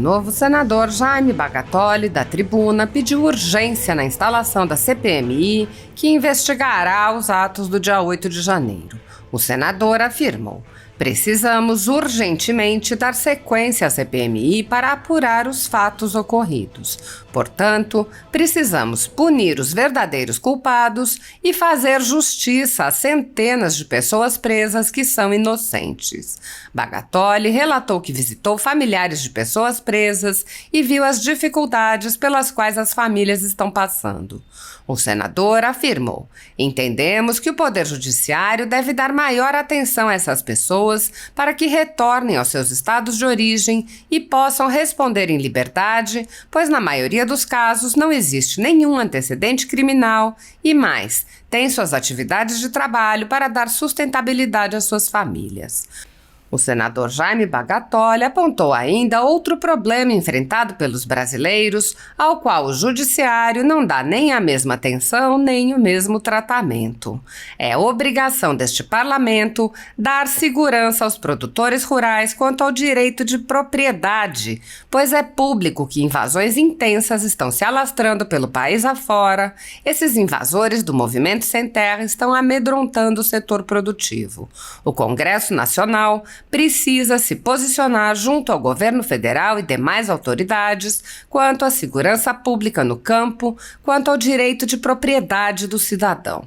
novo senador Jaime Bagatoli, da Tribuna, pediu urgência na instalação da CPMI, que investigará os atos do dia 8 de janeiro. O senador afirmou: precisamos urgentemente dar sequência à CPMI para apurar os fatos ocorridos. Portanto, precisamos punir os verdadeiros culpados e fazer justiça às centenas de pessoas presas que são inocentes. Bagatoli relatou que visitou familiares de pessoas presas e viu as dificuldades pelas quais as famílias estão passando. O senador afirmou: entendemos que o Poder Judiciário deve dar maior atenção a essas pessoas para que retornem aos seus estados de origem e possam responder em liberdade, pois na maioria dos casos não existe nenhum antecedente criminal e mais, têm suas atividades de trabalho para dar sustentabilidade às suas famílias. O senador Jaime Bagatoli apontou ainda outro problema enfrentado pelos brasileiros, ao qual o judiciário não dá nem a mesma atenção nem o mesmo tratamento. É obrigação deste parlamento dar segurança aos produtores rurais quanto ao direito de propriedade, pois é público que invasões intensas estão se alastrando pelo país afora. Esses invasores do Movimento Sem Terra estão amedrontando o setor produtivo. O Congresso Nacional precisa se posicionar junto ao governo federal e demais autoridades quanto à segurança pública no campo, quanto ao direito de propriedade do cidadão.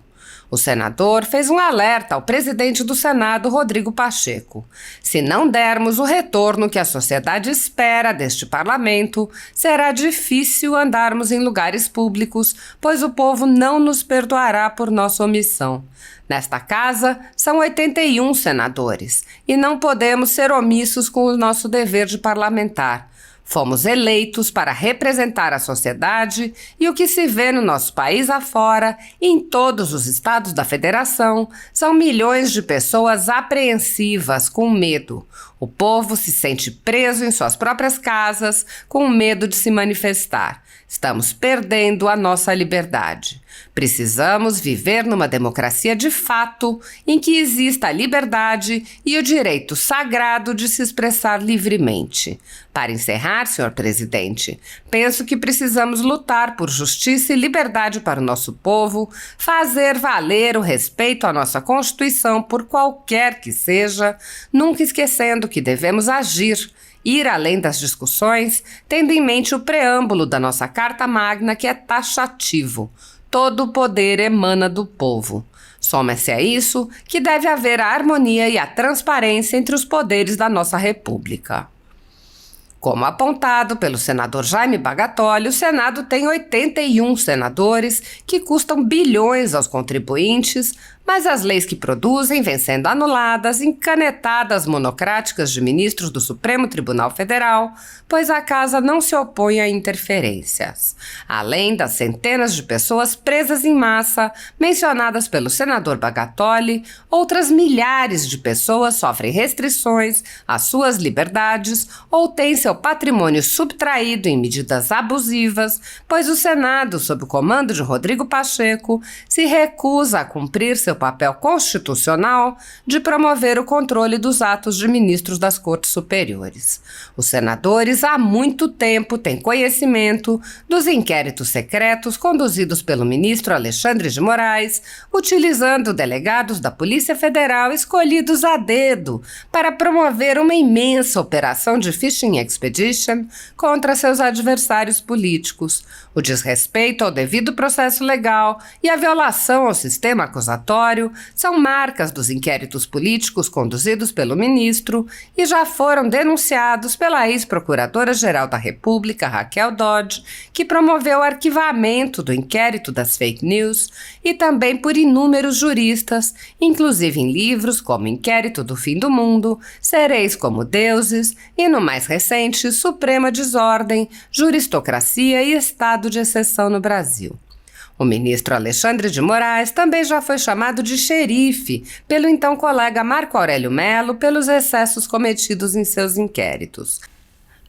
O senador fez um alerta ao presidente do Senado, Rodrigo Pacheco. Se não dermos o retorno que a sociedade espera deste parlamento, será difícil andarmos em lugares públicos, pois o povo não nos perdoará por nossa omissão. Nesta casa, são 81 senadores, e não podemos ser omissos com o nosso dever de parlamentar. Fomos eleitos para representar a sociedade e o que se vê no nosso país afora, em todos os estados da federação, são milhões de pessoas apreensivas, com medo. O povo se sente preso em suas próprias casas, com medo de se manifestar. Estamos perdendo a nossa liberdade. Precisamos viver numa democracia de fato, em que exista a liberdade e o direito sagrado de se expressar livremente. Para encerrar, senhor presidente, penso que precisamos lutar por justiça e liberdade para o nosso povo, fazer valer o respeito à nossa Constituição por qualquer que seja, nunca esquecendo que devemos agir, ir além das discussões, tendo em mente o preâmbulo da nossa Carta Magna, que é taxativo. Todo o poder emana do povo. Soma-se a isso que deve haver a harmonia e a transparência entre os poderes da nossa República. Como apontado pelo senador Jaime Bagatoli, o Senado tem 81 senadores que custam bilhões aos contribuintes, mas as leis que produzem vêm sendo anuladas em canetadas monocráticas de ministros do Supremo Tribunal Federal, pois a casa não se opõe a interferências. Além das centenas de pessoas presas em massa mencionadas pelo senador Bagatoli, outras milhares de pessoas sofrem restrições às suas liberdades ou têm seu patrimônio subtraído em medidas abusivas, pois o Senado, sob o comando de Rodrigo Pacheco, se recusa a cumprir seu papel constitucional de promover o controle dos atos de ministros das Cortes Superiores. Os senadores há muito tempo têm conhecimento dos inquéritos secretos conduzidos pelo ministro Alexandre de Moraes, utilizando delegados da Polícia Federal escolhidos a dedo para promover uma imensa operação de phishing expedition contra seus adversários políticos. O desrespeito ao devido processo legal e a violação ao sistema acusatório são marcas dos inquéritos políticos conduzidos pelo ministro e já foram denunciados pela ex-procuradora-geral da República, Raquel Dodge, que promoveu o arquivamento do inquérito das fake news, e também por inúmeros juristas, inclusive em livros como Inquérito do Fim do Mundo, Sereis como Deuses e, no mais recente, Suprema Desordem, Juristocracia e Estado de Exceção no Brasil. O ministro Alexandre de Moraes também já foi chamado de xerife pelo então colega Marco Aurélio Mello pelos excessos cometidos em seus inquéritos.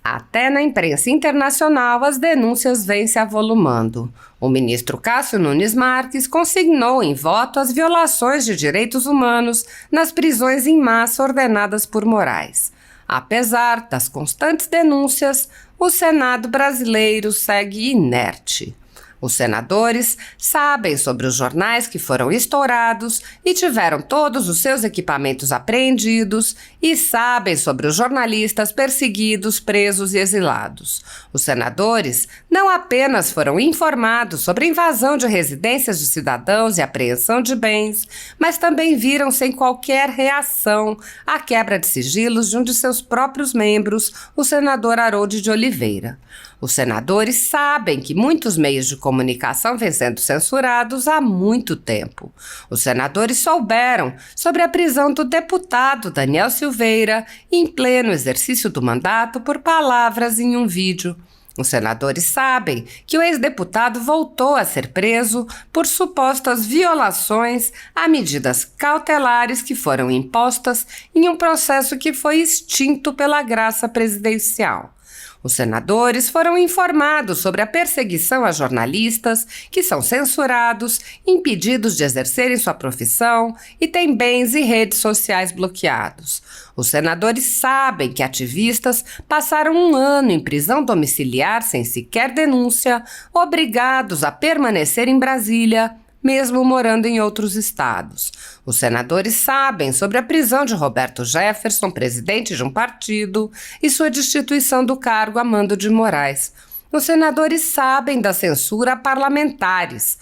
Até na imprensa internacional as denúncias vêm se avolumando. O ministro Cássio Nunes Marques consignou em voto as violações de direitos humanos nas prisões em massa ordenadas por Moraes. Apesar das constantes denúncias, o Senado brasileiro segue inerte. Os senadores sabem sobre os jornais que foram estourados e tiveram todos os seus equipamentos apreendidos e sabem sobre os jornalistas perseguidos, presos e exilados. Os senadores não apenas foram informados sobre a invasão de residências de cidadãos e apreensão de bens, mas também viram sem qualquer reação a quebra de sigilos de um de seus próprios membros, o senador Harold de Oliveira. Os senadores sabem que muitos meios de comunicação vêm sendo censurados há muito tempo. Os senadores souberam sobre a prisão do deputado Daniel Silveira em pleno exercício do mandato por palavras em um vídeo. Os senadores sabem que o ex-deputado voltou a ser preso por supostas violações a medidas cautelares que foram impostas em um processo que foi extinto pela graça presidencial. Os senadores foram informados sobre a perseguição a jornalistas que são censurados, impedidos de exercerem sua profissão e têm bens e redes sociais bloqueados. Os senadores sabem que ativistas passaram um ano em prisão domiciliar sem sequer denúncia, obrigados a permanecer em Brasília, mesmo morando em outros estados. Os senadores sabem sobre a prisão de Roberto Jefferson, presidente de um partido, e sua destituição do cargo a Mando de Moraes. Os senadores sabem da censura a parlamentares.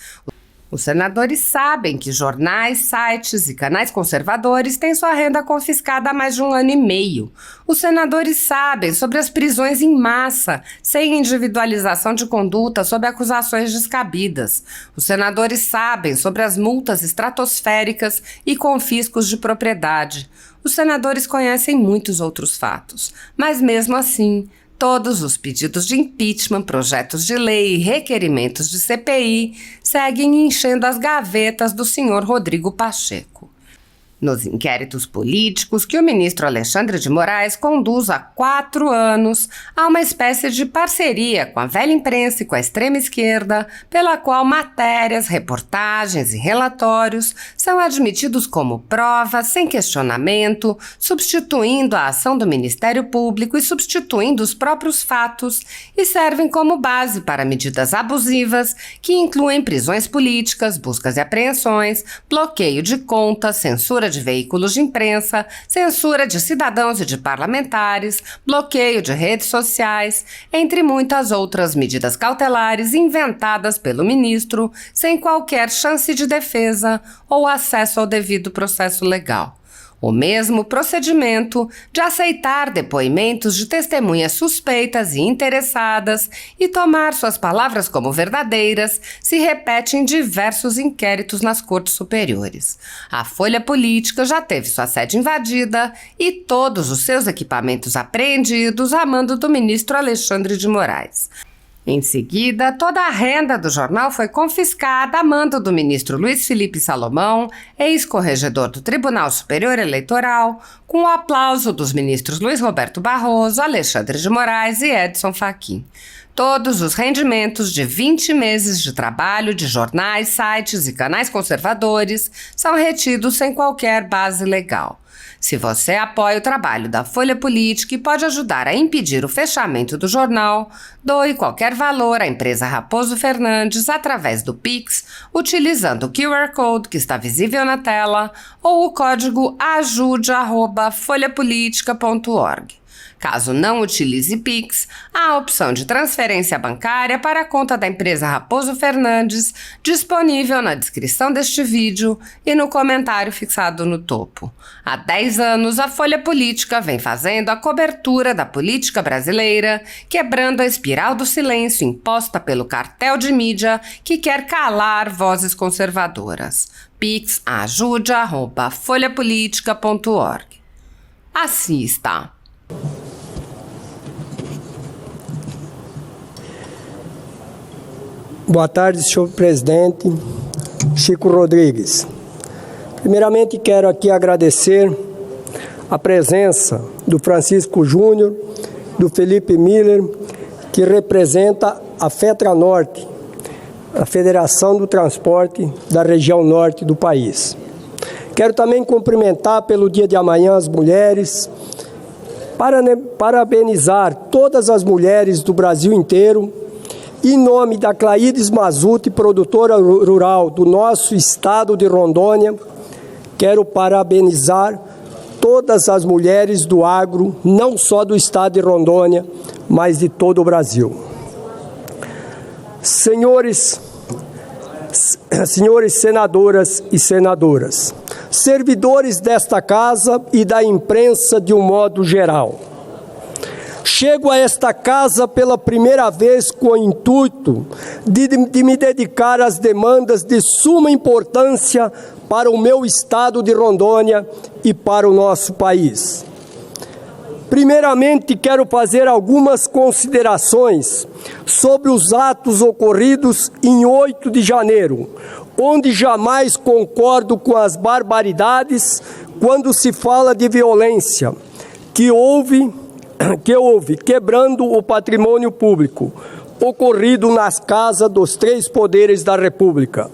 Os senadores sabem que jornais, sites e canais conservadores têm sua renda confiscada há mais de um ano e meio. Os senadores sabem sobre as prisões em massa, sem individualização de conduta, sob acusações descabidas. Os senadores sabem sobre as multas estratosféricas e confiscos de propriedade. Os senadores conhecem muitos outros fatos, mas mesmo assim, todos os pedidos de impeachment, projetos de lei e requerimentos de CPI seguem enchendo as gavetas do senhor Rodrigo Pacheco. Nos inquéritos políticos que o ministro Alexandre de Moraes conduz há 4 anos, há uma espécie de parceria com a velha imprensa e com a extrema esquerda, pela qual matérias, reportagens e relatórios são admitidos como prova, sem questionamento, substituindo a ação do Ministério Público e substituindo os próprios fatos, e servem como base para medidas abusivas que incluem prisões políticas, buscas e apreensões, bloqueio de contas, censura de veículos de imprensa, censura de cidadãos e de parlamentares, bloqueio de redes sociais, entre muitas outras medidas cautelares inventadas pelo ministro sem qualquer chance de defesa ou acesso ao devido processo legal. O mesmo procedimento de aceitar depoimentos de testemunhas suspeitas e interessadas e tomar suas palavras como verdadeiras se repete em diversos inquéritos nas cortes superiores. A Folha Política já teve sua sede invadida e todos os seus equipamentos apreendidos a mando do ministro Alexandre de Moraes. Em seguida, toda a renda do jornal foi confiscada a mando do ministro Luiz Felipe Salomão, ex-corregedor do Tribunal Superior Eleitoral, com o aplauso dos ministros Luiz Roberto Barroso, Alexandre de Moraes e Edson Fachin. Todos os rendimentos de 20 meses de trabalho de jornais, sites e canais conservadores são retidos sem qualquer base legal. Se você apoia o trabalho da Folha Política e pode ajudar a impedir o fechamento do jornal, doe qualquer valor à empresa Raposo Fernandes através do Pix, utilizando o QR Code que está visível na tela ou o código ajude@folhapolitica.org. Caso não utilize Pix, há a opção de transferência bancária para a conta da empresa Raposo Fernandes, disponível na descrição deste vídeo e no comentário fixado no topo. Há 10 anos, a Folha Política vem fazendo a cobertura da política brasileira, quebrando a espiral do silêncio imposta pelo cartel de mídia que quer calar vozes conservadoras. Pix ajude@folhapolitica.org. Assista! Boa tarde, senhor presidente Chico Rodrigues. Primeiramente, quero aqui agradecer a presença do Francisco Júnior, do Felipe Miller, que representa a FETRANorte, a Federação do Transporte da região norte do país. Quero também cumprimentar pelo dia de amanhã as mulheres parabenizar todas as mulheres do Brasil inteiro. Em nome da Claides Mazzutti, produtora rural do nosso estado de Rondônia, quero parabenizar todas as mulheres do agro, não só do estado de Rondônia, mas de todo o Brasil. Senhores senadoras e senadoras, servidores desta casa e da imprensa de um modo geral, chego a esta casa pela primeira vez com o intuito de me dedicar às demandas de suma importância para o meu estado de Rondônia e para o nosso país. Primeiramente, quero fazer algumas considerações sobre os atos ocorridos em 8 de janeiro, onde jamais concordo com as barbaridades quando se fala de violência que houve quebrando o patrimônio público, ocorrido nas casas dos 3 poderes da República.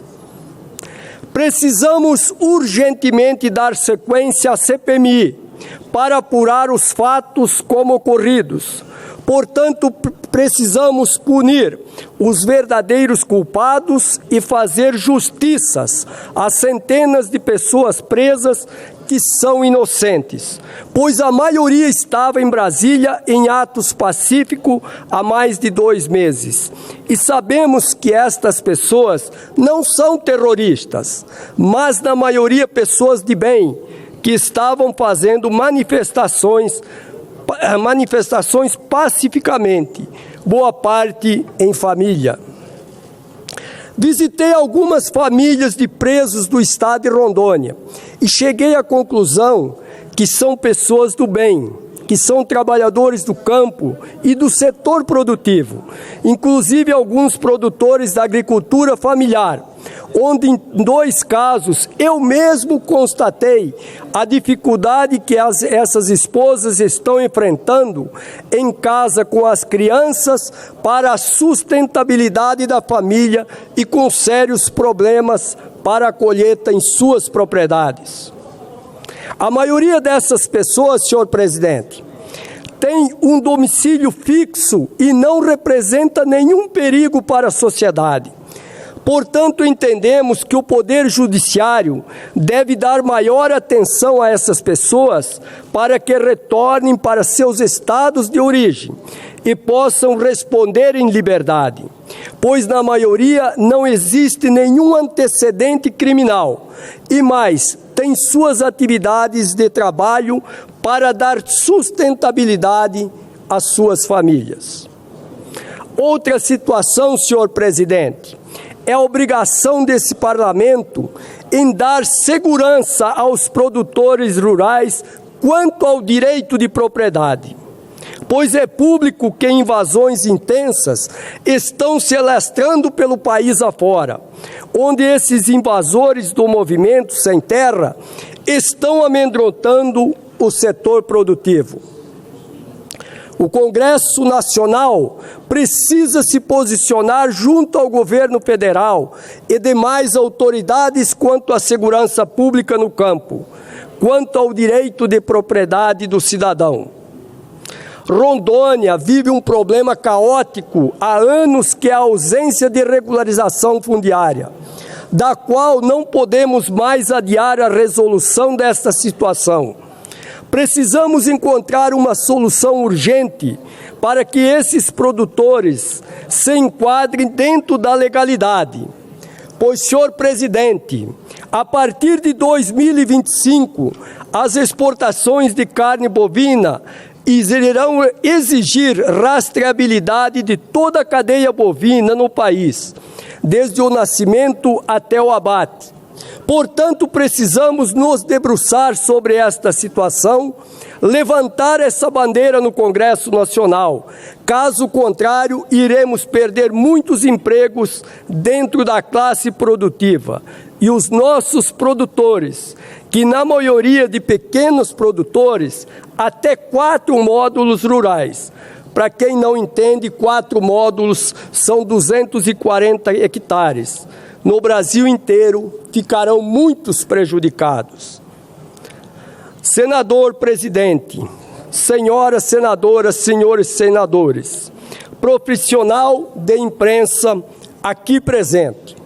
Precisamos urgentemente dar sequência à CPMI para apurar os fatos como ocorridos. Portanto, precisamos punir os verdadeiros culpados e fazer justiças às centenas de pessoas presas que são inocentes, pois a maioria estava em Brasília em atos pacíficos há mais de 2 meses. E sabemos que estas pessoas não são terroristas, mas na maioria pessoas de bem, que estavam fazendo manifestações pacificamente, boa parte em família. Visitei algumas famílias de presos do estado de Rondônia e cheguei à conclusão que são pessoas do bem, que são trabalhadores do campo e do setor produtivo, inclusive alguns produtores da agricultura familiar, onde em 2 casos eu mesmo constatei a dificuldade que essas esposas estão enfrentando em casa com as crianças para a sustentabilidade da família e com sérios problemas para a colheita em suas propriedades. A maioria dessas pessoas, senhor presidente, tem um domicílio fixo e não representa nenhum perigo para a sociedade. Portanto, entendemos que o Poder Judiciário deve dar maior atenção a essas pessoas para que retornem para seus estados de origem e possam responder em liberdade, pois na maioria não existe nenhum antecedente criminal e mais tem suas atividades de trabalho para dar sustentabilidade às suas famílias. Outra situação, senhor presidente, é a obrigação desse parlamento em dar segurança aos produtores rurais quanto ao direito de propriedade, pois é público que invasões intensas estão se alastrando pelo país afora, onde esses invasores do movimento sem terra estão amedrontando o setor produtivo. O Congresso Nacional precisa se posicionar junto ao governo federal e demais autoridades quanto à segurança pública no campo, quanto ao direito de propriedade do cidadão. Rondônia vive um problema caótico há anos, que é a ausência de regularização fundiária, da qual não podemos mais adiar a resolução desta situação. Precisamos encontrar uma solução urgente para que esses produtores se enquadrem dentro da legalidade. Pois, senhor presidente, a partir de 2025, as exportações de carne bovina irão exigir rastreabilidade de toda a cadeia bovina no país, desde o nascimento até o abate. Portanto, precisamos nos debruçar sobre esta situação, levantar essa bandeira no Congresso Nacional. Caso contrário, iremos perder muitos empregos dentro da classe produtiva. E os nossos produtores, que na maioria de pequenos produtores, até 4 módulos rurais. Para quem não entende, 4 módulos são 240 hectares. No Brasil inteiro, ficarão muitos prejudicados. Senador presidente, senhoras senadoras, senhores senadores, profissional de imprensa aqui presente.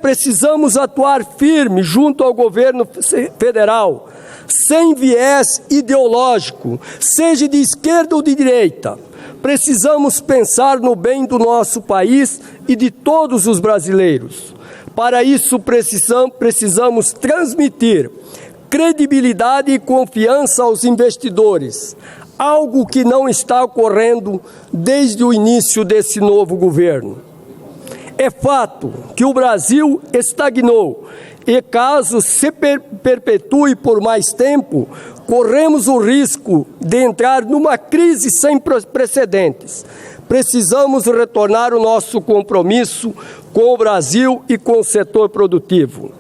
Precisamos atuar firme junto ao governo federal, sem viés ideológico, seja de esquerda ou de direita. Precisamos pensar no bem do nosso país e de todos os brasileiros. Para isso, precisamos transmitir credibilidade e confiança aos investidores, algo que não está ocorrendo desde o início desse novo governo. É fato que o Brasil estagnou e, caso se perpetue por mais tempo, corremos o risco de entrar numa crise sem precedentes. Precisamos retornar o nosso compromisso com o Brasil e com o setor produtivo.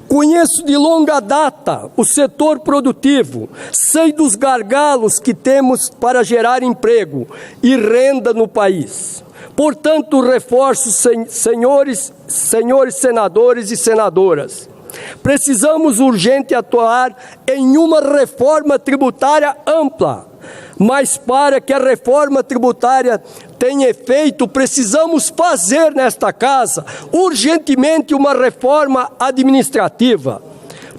Conheço de longa data o setor produtivo, sei dos gargalos que temos para gerar emprego e renda no país. Portanto, reforço, senhores senadores e senadoras, precisamos urgente atuar em uma reforma tributária ampla, mas para que a reforma tributária tenha efeito, precisamos fazer nesta casa urgentemente uma reforma administrativa,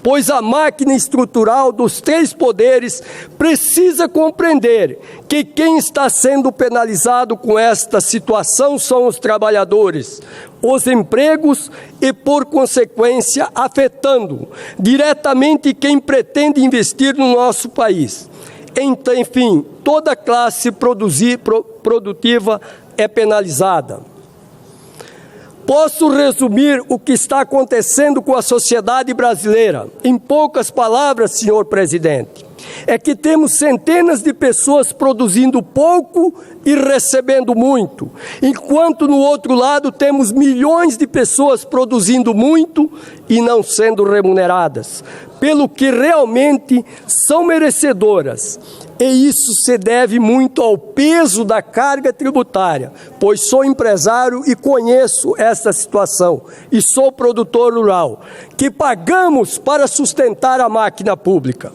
pois a máquina estrutural dos três poderes precisa compreender que quem está sendo penalizado com esta situação são os trabalhadores, os empregos e, por consequência, afetando diretamente quem pretende investir no nosso país. Enfim, toda classe produtiva é penalizada. Posso resumir o que está acontecendo com a sociedade brasileira em poucas palavras, senhor presidente. É que temos centenas de pessoas produzindo pouco e recebendo muito, enquanto no outro lado temos milhões de pessoas produzindo muito e não sendo remuneradas, pelo que realmente são merecedoras. E isso se deve muito ao peso da carga tributária, pois sou empresário e conheço essa situação, e sou produtor rural, que pagamos para sustentar a máquina pública.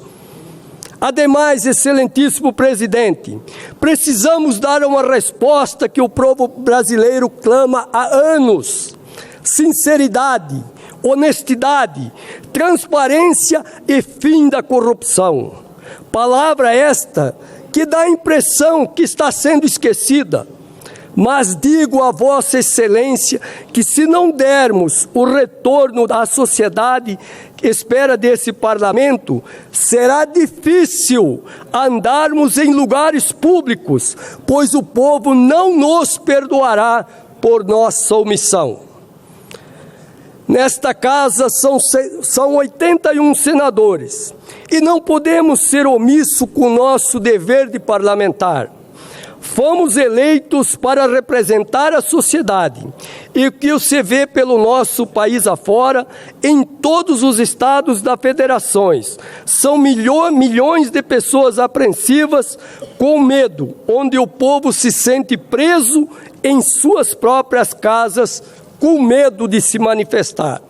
Ademais, excelentíssimo presidente, precisamos dar uma resposta que o povo brasileiro clama há anos: sinceridade, honestidade, transparência e fim da corrupção. Palavra esta que dá a impressão que está sendo esquecida. Mas digo a Vossa Excelência que, se não dermos o retorno à sociedade que espera desse parlamento, será difícil andarmos em lugares públicos, pois o povo não nos perdoará por nossa omissão. Nesta casa são 81 senadores e não podemos ser omissos com o nosso dever de parlamentar. Fomos eleitos para representar a sociedade e o que se vê pelo nosso país afora, em todos os estados das federações. São milhões de pessoas apreensivas com medo, onde o povo se sente preso em suas próprias casas, com medo de se manifestar.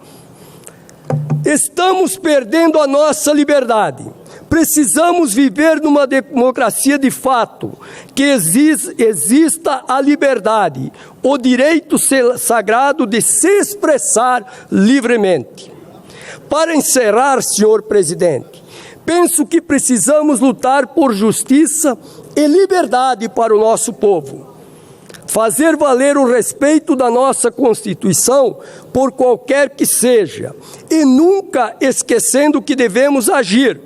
Estamos perdendo a nossa liberdade. Precisamos viver numa democracia de fato, que exista a liberdade, o direito sagrado de se expressar livremente. Para encerrar, senhor presidente, penso que precisamos lutar por justiça e liberdade para o nosso povo. Fazer valer o respeito da nossa Constituição por qualquer que seja, e nunca esquecendo que devemos agir.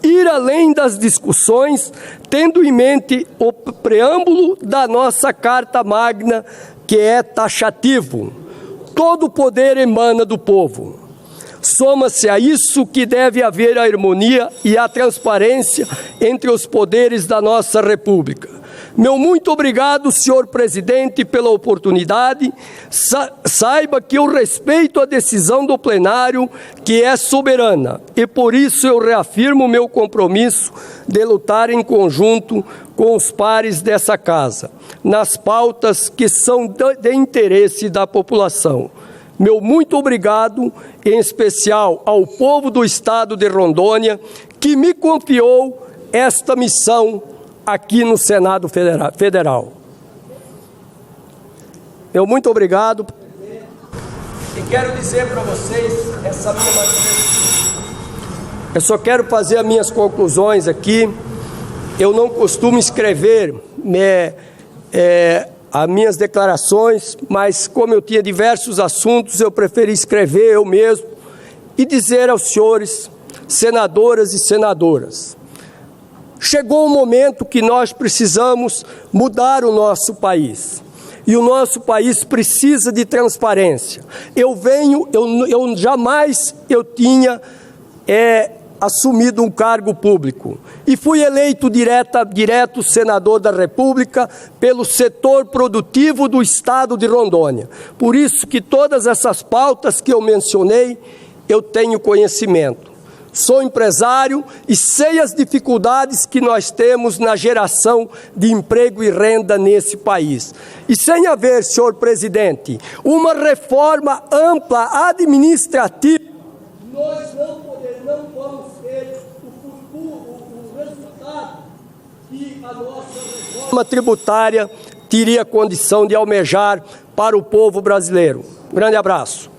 Ir além das discussões, tendo em mente o preâmbulo da nossa Carta Magna, que é taxativo. Todo poder emana do povo. Soma-se a isso que deve haver a harmonia e a transparência entre os poderes da nossa República. Meu muito obrigado, senhor presidente, pela oportunidade. Saiba que eu respeito a decisão do plenário, que é soberana, e por isso eu reafirmo meu compromisso de lutar em conjunto com os pares dessa casa, nas pautas que são de interesse da população. Meu muito obrigado, em especial ao povo do estado de Rondônia, que me confiou esta missão aqui no Senado Federal. Eu muito obrigado. E quero dizer para vocês, essa minha manifestação, eu só quero fazer as minhas conclusões aqui. Eu não costumo escrever as minhas declarações, mas como eu tinha diversos assuntos, eu preferi escrever eu mesmo e dizer aos senhores, senadoras e senadoras, chegou um momento que nós precisamos mudar o nosso país. E o nosso país precisa de transparência. Eu jamais tinha assumido um cargo público. E fui eleito direto senador da República pelo setor produtivo do estado de Rondônia. Por isso que todas essas pautas que eu mencionei, eu tenho conhecimento. Sou empresário e sei as dificuldades que nós temos na geração de emprego e renda nesse país. E sem haver, senhor presidente, uma reforma ampla administrativa, nós não vamos ter o resultado que a nossa reforma tributária teria condição de almejar para o povo brasileiro. Um grande abraço.